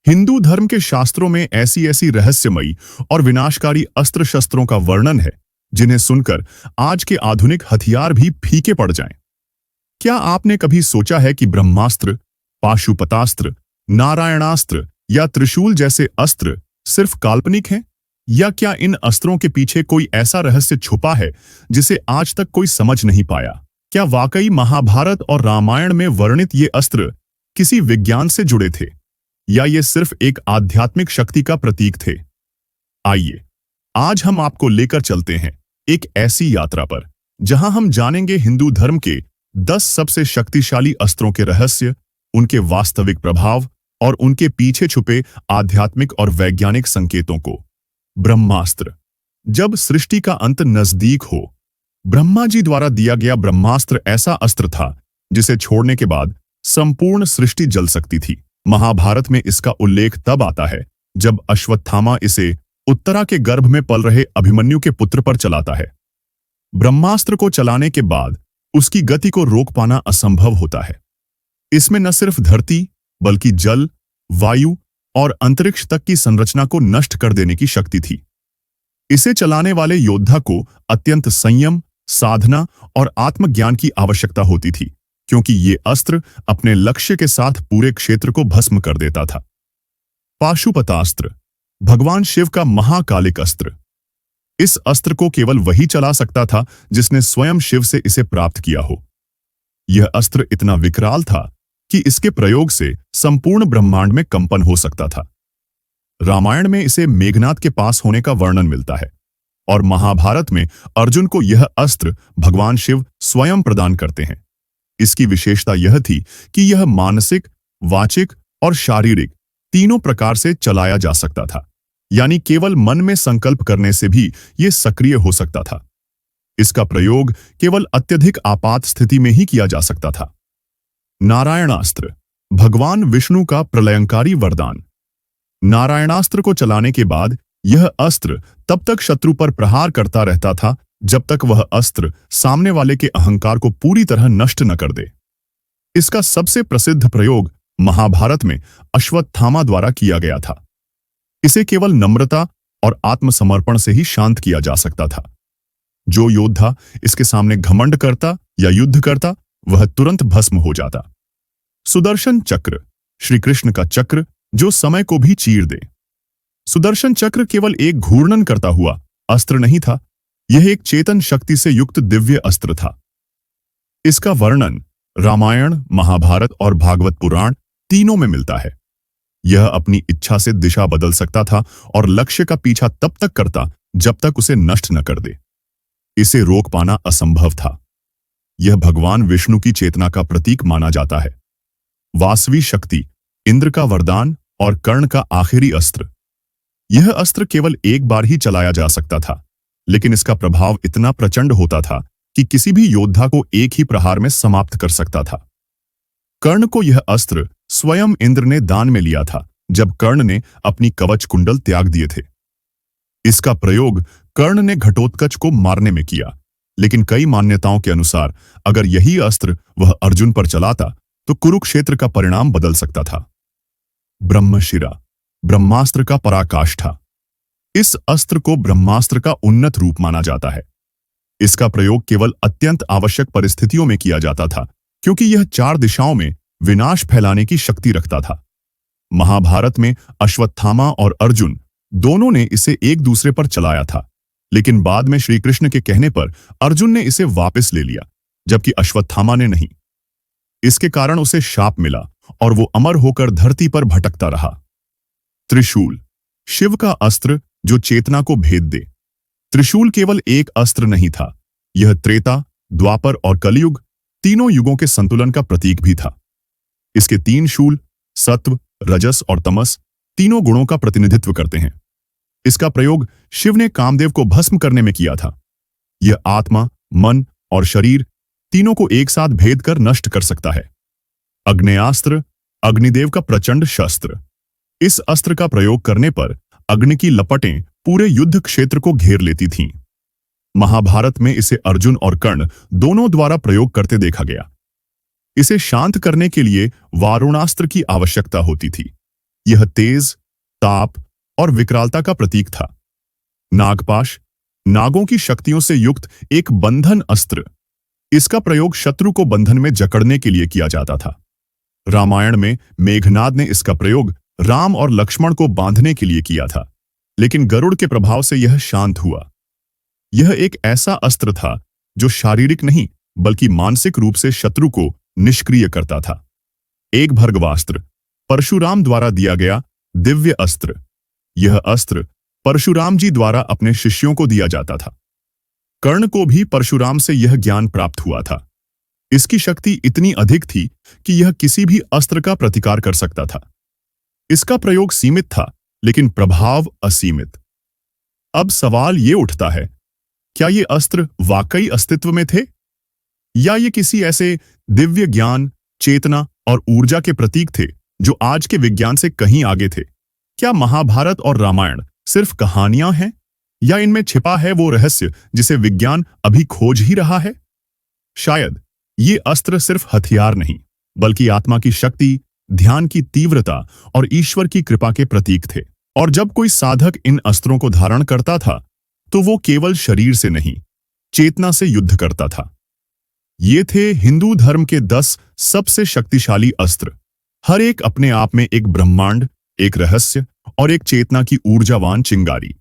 हिंदू धर्म के शास्त्रों में ऐसी ऐसी रहस्यमयी और विनाशकारी अस्त्र शस्त्रों का वर्णन है जिन्हें सुनकर आज के आधुनिक हथियार भी फीके पड़ जाएं। क्या आपने कभी सोचा है कि ब्रह्मास्त्र, पाशुपतास्त्र, नारायणास्त्र या त्रिशूल जैसे अस्त्र सिर्फ काल्पनिक हैं? या क्या इन अस्त्रों के पीछे कोई ऐसा रहस्य छुपा है जिसे आज तक कोई समझ नहीं पाया? क्या वाकई महाभारत और रामायण में वर्णित ये अस्त्र किसी विज्ञान से जुड़े थे, या ये सिर्फ एक आध्यात्मिक शक्ति का प्रतीक थे? आइए, आज हम आपको लेकर चलते हैं एक ऐसी यात्रा पर जहां हम जानेंगे हिंदू धर्म के 10 सबसे शक्तिशाली अस्त्रों के रहस्य, उनके वास्तविक प्रभाव और उनके पीछे छुपे आध्यात्मिक और वैज्ञानिक संकेतों को। ब्रह्मास्त्र। जब सृष्टि का अंत नजदीक हो, ब्रह्मा जी द्वारा दिया गया ब्रह्मास्त्र ऐसा अस्त्र था जिसे छोड़ने के बाद संपूर्ण सृष्टि जल सकती थी। महाभारत में इसका उल्लेख तब आता है जब अश्वत्थामा इसे उत्तरा के गर्भ में पल रहे अभिमन्यु के पुत्र पर चलाता है। ब्रह्मास्त्र को चलाने के बाद उसकी गति को रोक पाना असंभव होता है। इसमें न सिर्फ धरती बल्कि जल, वायु और अंतरिक्ष तक की संरचना को नष्ट कर देने की शक्ति थी। इसे चलाने वाले योद्धा को अत्यंत संयम, साधना और आत्मज्ञान की आवश्यकता होती थी, क्योंकि ये अस्त्र अपने लक्ष्य के साथ पूरे क्षेत्र को भस्म कर देता था। पाशुपतास्त्र। भगवान शिव का महाकालिक अस्त्र। इस अस्त्र को केवल वही चला सकता था जिसने स्वयं शिव से इसे प्राप्त किया हो। यह अस्त्र इतना विकराल था कि इसके प्रयोग से संपूर्ण ब्रह्मांड में कंपन हो सकता था। रामायण में इसे मेघनाद के पास होने का वर्णन मिलता है और महाभारत में अर्जुन को यह अस्त्र भगवान शिव स्वयं प्रदान करते हैं। इसकी विशेषता यह थी कि यह मानसिक, वाचिक और शारीरिक तीनों प्रकार से चलाया जा सकता था, यानी केवल मन में संकल्प करने से भी यह सक्रिय हो सकता था। इसका प्रयोग केवल अत्यधिक आपात स्थिति में ही किया जा सकता था। नारायणास्त्र। भगवान विष्णु का प्रलयंकारी वरदान। नारायणास्त्र को चलाने के बाद यह अस्त्र तब तक शत्रु पर प्रहार करता रहता था जब तक वह अस्त्र सामने वाले के अहंकार को पूरी तरह नष्ट न कर दे। इसका सबसे प्रसिद्ध प्रयोग महाभारत में अश्वत्थामा द्वारा किया गया था। इसे केवल नम्रता और आत्मसमर्पण से ही शांत किया जा सकता था। जो योद्धा इसके सामने घमंड करता या युद्ध करता, वह तुरंत भस्म हो जाता। सुदर्शन चक्र। श्री कृष्ण का चक्र जो समय को भी चीर दे। सुदर्शन चक्र केवल एक घूर्णन करता हुआ अस्त्र नहीं था, यह एक चेतन शक्ति से युक्त दिव्य अस्त्र था। इसका वर्णन रामायण, महाभारत और भागवत पुराण तीनों में मिलता है। यह अपनी इच्छा से दिशा बदल सकता था और लक्ष्य का पीछा तब तक करता जब तक उसे नष्ट न कर दे। इसे रोक पाना असंभव था। यह भगवान विष्णु की चेतना का प्रतीक माना जाता है। वासवी शक्ति, इंद्र का वरदान और कर्ण का आखिरी अस्त्र। यह अस्त्र केवल एक बार ही चलाया जा सकता था, लेकिन इसका प्रभाव इतना प्रचंड होता था कि किसी भी योद्धा को एक ही प्रहार में समाप्त कर सकता था। कर्ण को यह अस्त्र स्वयं इंद्र ने दान में लिया था जब कर्ण ने अपनी कवच कुंडल त्याग दिए थे। इसका प्रयोग कर्ण ने घटोत्कच को मारने में किया, लेकिन कई मान्यताओं के अनुसार अगर यही अस्त्र वह अर्जुन पर चलाता तो कुरुक्षेत्र का परिणाम बदल सकता था। ब्रह्मशिरा। ब्रह्मास्त्र का पराकाष्ठा। इस अस्त्र को ब्रह्मास्त्र का उन्नत रूप माना जाता है। इसका प्रयोग केवल अत्यंत आवश्यक परिस्थितियों में किया जाता था, क्योंकि यह 4 दिशाओं में विनाश फैलाने की शक्ति रखता था। महाभारत में अश्वत्थामा और अर्जुन दोनों ने इसे एक दूसरे पर चलाया था, लेकिन बाद में श्री कृष्ण के कहने पर अर्जुन ने इसे वापस ले लिया, जबकि अश्वत्थामा ने नहीं। इसके कारण उसे शाप मिला और वो अमर होकर धरती पर भटकता रहा। त्रिशूल। शिव का अस्त्र जो चेतना को भेद दे। त्रिशूल केवल एक अस्त्र नहीं था, यह त्रेता, द्वापर और कलयुग तीनों युगों के संतुलन का प्रतीक भी था। इसके 3 शूल सत्व, रजस और तमस तीनों गुणों का प्रतिनिधित्व करते हैं। इसका प्रयोग शिव ने कामदेव को भस्म करने में किया था। यह आत्मा, मन और शरीर तीनों को एक साथ भेद कर नष्ट कर सकता है। अग्नेयास्त्र। अग्निदेव का प्रचंड शस्त्र। इस अस्त्र का प्रयोग करने पर अग्नि की लपटें पूरे युद्ध क्षेत्र को घेर लेती थीं। महाभारत में इसे अर्जुन और कर्ण दोनों द्वारा प्रयोग करते देखा गया। इसे शांत करने के लिए वारुणास्त्र की आवश्यकता होती थी। यह तेज, ताप और विकरालता का प्रतीक था। नागपाश, नागों की शक्तियों से युक्त एक बंधन अस्त्र। इसका प्रयोग शत्रु को बंधन में जकड़ने के लिए किया जाता था। रामायण में मेघनाद ने इसका प्रयोग राम और लक्ष्मण को बांधने के लिए किया था, लेकिन गरुड़ के प्रभाव से यह शांत हुआ। यह एक ऐसा अस्त्र था जो शारीरिक नहीं बल्कि मानसिक रूप से शत्रु को निष्क्रिय करता था। एक भर्गवास्त्र, परशुराम द्वारा दिया गया दिव्य अस्त्र। यह अस्त्र परशुराम जी द्वारा अपने शिष्यों को दिया जाता था। कर्ण को भी परशुराम से यह ज्ञान प्राप्त हुआ था। इसकी शक्ति इतनी अधिक थी कि यह किसी भी अस्त्र का प्रतिकार कर सकता था। इसका प्रयोग सीमित था, लेकिन प्रभाव असीमित। अब सवाल ये उठता है, क्या ये अस्त्र वाकई अस्तित्व में थे? या ये किसी ऐसे दिव्य ज्ञान, चेतना और ऊर्जा के प्रतीक थे जो आज के विज्ञान से कहीं आगे थे? क्या महाभारत और रामायण सिर्फ कहानियां हैं, या इनमें छिपा है वो रहस्य जिसे विज्ञान अभी खोज ही रहा है? शायद ये अस्त्र सिर्फ हथियार नहीं, बल्कि आत्मा की शक्ति, ध्यान की तीव्रता और ईश्वर की कृपा के प्रतीक थे। और जब कोई साधक इन अस्त्रों को धारण करता था, तो वो केवल शरीर से नहीं, चेतना से युद्ध करता था। ये थे हिंदू धर्म के 10 सबसे शक्तिशाली अस्त्र। हर एक अपने आप में एक ब्रह्मांड, एक रहस्य और एक चेतना की ऊर्जावान चिंगारी।